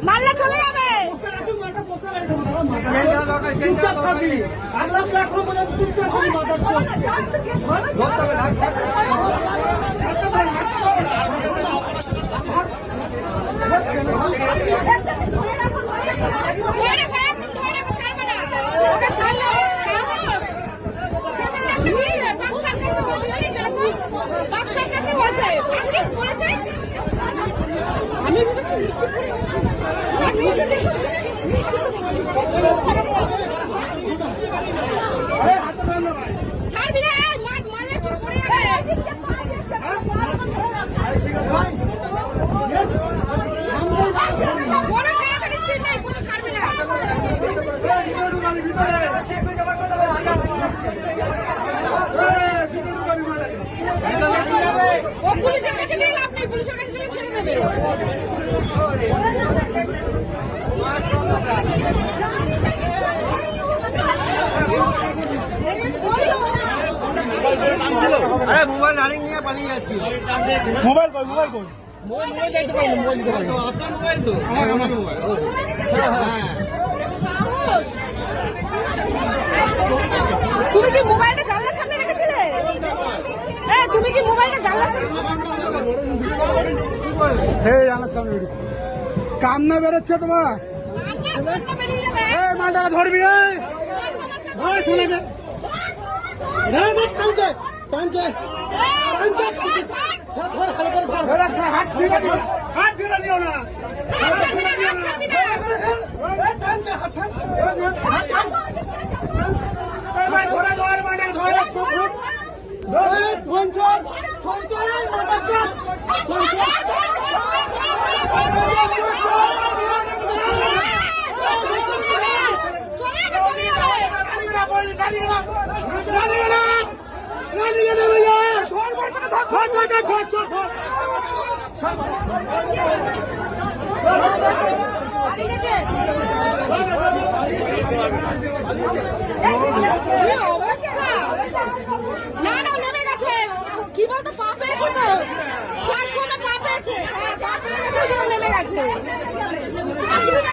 মারলে চলে যাবে। চুপচাপ থাকবি, আল্লাহ প্ল্যাটফর্ম পর্যন্ত চুপচাপ থাকবি। আমি ভেবেছি মিষ্টি করে ছাড়বি না, মারলে চোখ পড়ে যাবে। কোনো ছাড়াছাড়ি সিন নেই, কোনো ছাড়বি না। ও পুলিশের কাছে দিয়ে লাভ নেই, পুলিশের কাছে দিলে ছেড়ে দেবে। আরে মোবাইল রানিং নিয়ে পালিয়ে যাচ্ছি। মোবাইল কই, মোবাইল কই? মোবাইল দেখতে পাবো, মোবাইল দিতে পারবো। আপনার মোবাইল তো? হ্যাঁ, আমার মোবাইল। হ্যাঁ। সাহস! তুমি কি মোবাইলটা জানলার সামনে রেখেছিলে? হ্যাঁ, তুমি কি মোবাইলটা জানলার সামনে? এই আমার সামনে কান্না বেরোচ্ছে তোমার। মালটা ধরবি, ধরে শুনে নে। হাত ফিরে দিও না। না না, নেমে গেছে। কি বলতো, পা পেয়েছে তো।